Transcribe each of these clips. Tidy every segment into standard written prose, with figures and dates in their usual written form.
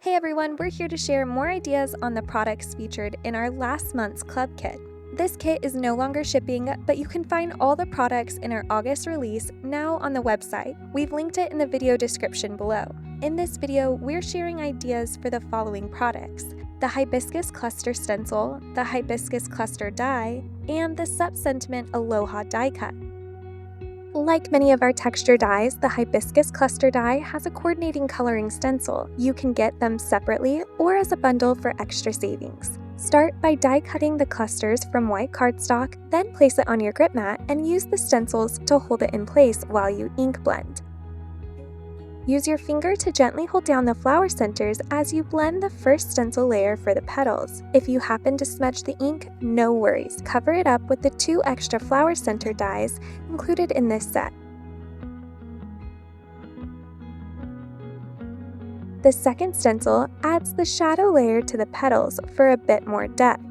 Hey everyone, we're here to share more ideas on the products featured in our last month's club kit. This kit is no longer shipping, but you can find all the products in our August release now on the website. We've linked it in the video description below. In this video, we're sharing ideas for the following products: the Hibiscus Cluster Stencil, the Hibiscus Cluster Die, and the Sup Sentiment Aloha Die Cut. Like many of our texture dies, the Hibiscus Cluster Die has a coordinating coloring stencil. You can get them separately or as a bundle for extra savings. Start by die cutting the clusters from white cardstock, then place it on your grip mat and use the stencils to hold it in place while you ink blend. Use your finger to gently hold down the flower centers as you blend the first stencil layer for the petals. If you happen to smudge the ink, no worries. Cover it up with the 2 extra flower center dies included in this set. The second stencil adds the shadow layer to the petals for a bit more depth.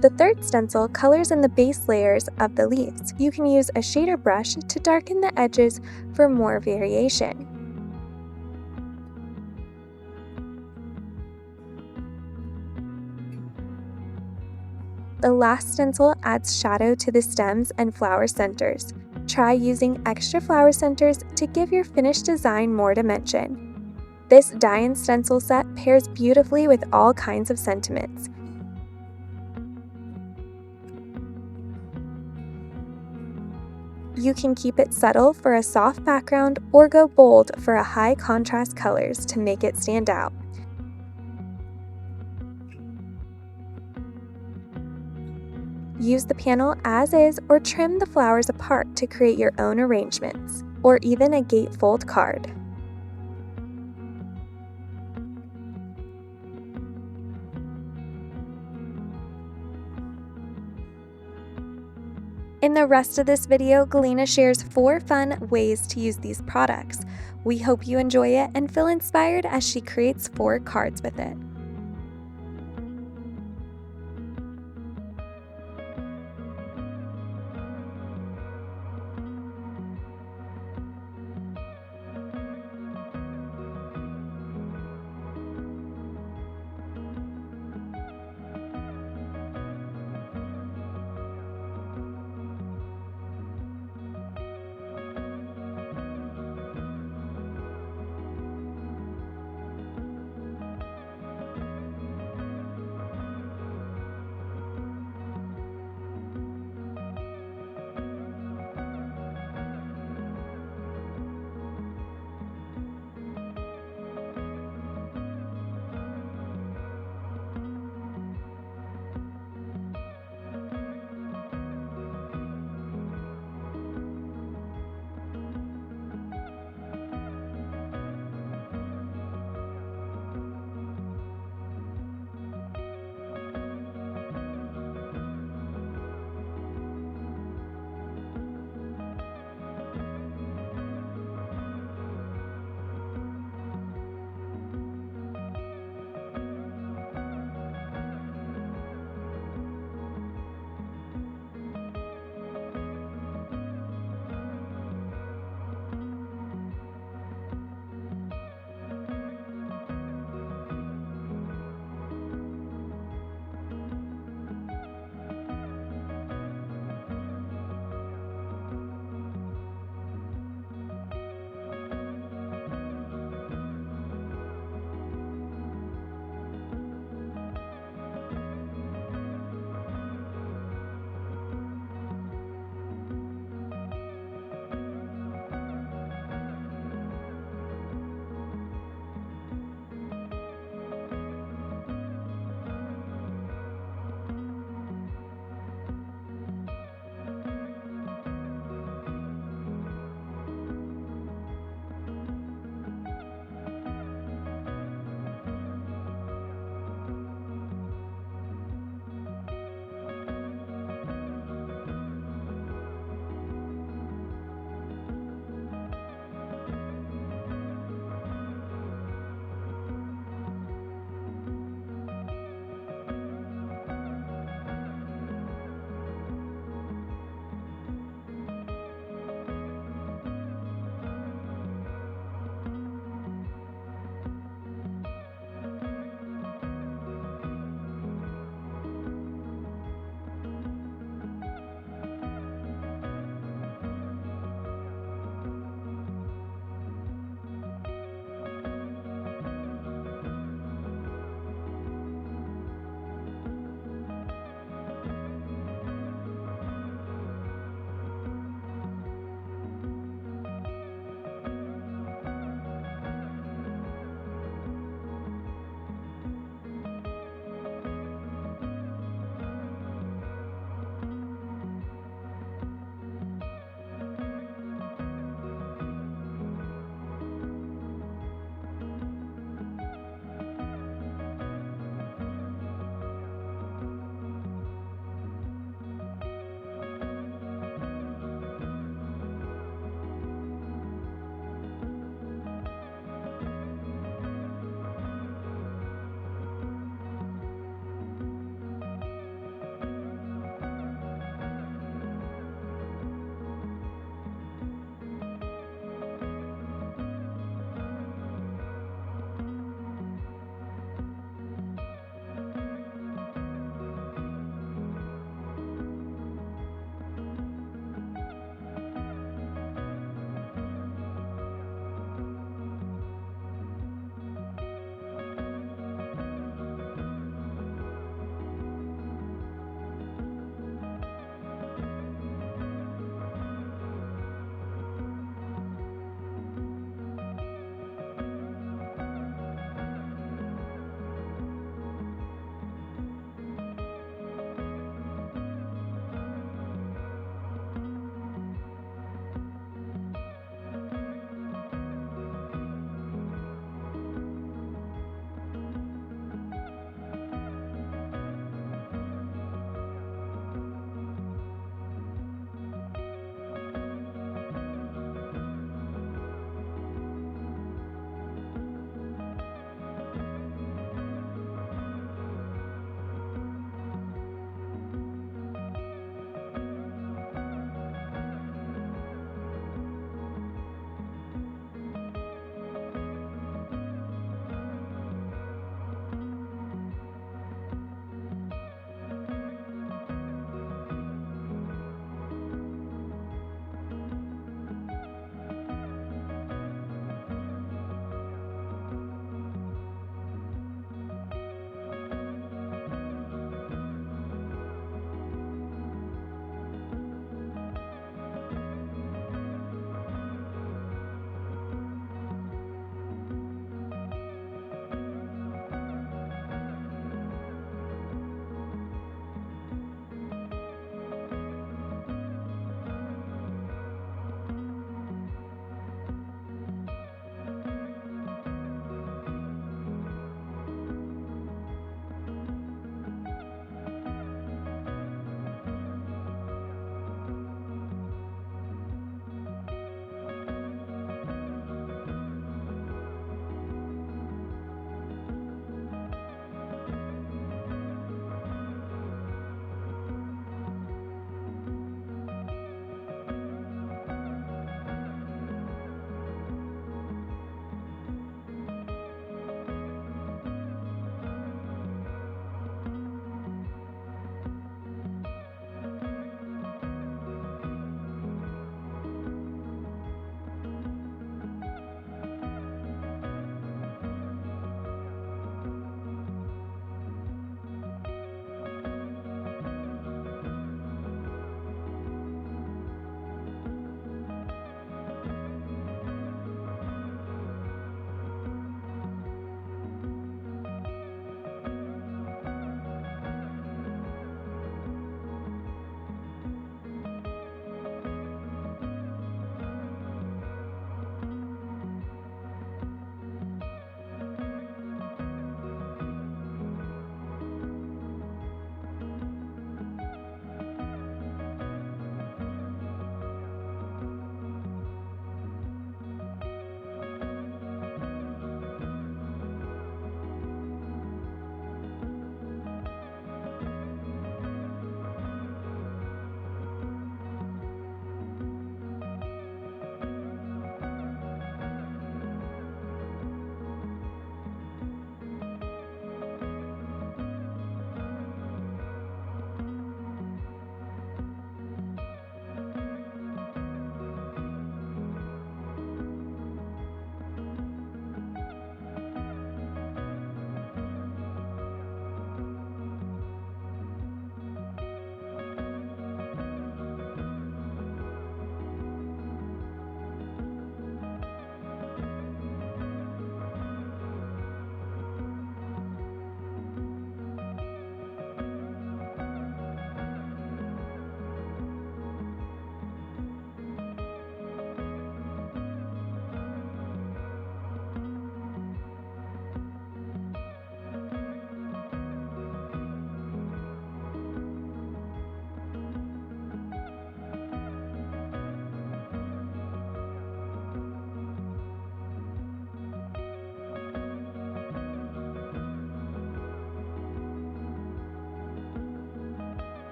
The third stencil colors in the base layers of the leaves. You can use a shader brush to darken the edges for more variation. The last stencil adds shadow to the stems and flower centers. Try using extra flower centers to give your finished design more dimension. This die and stencil set pairs beautifully with all kinds of sentiments. You can keep it subtle for a soft background or go bold for a high contrast colors to make it stand out. Use the panel as is or trim the flowers apart to create your own arrangements, or even a gatefold card. In the rest of this video, Galena shares 4 fun ways to use these products. We hope you enjoy it and feel inspired as she creates 4 cards with it.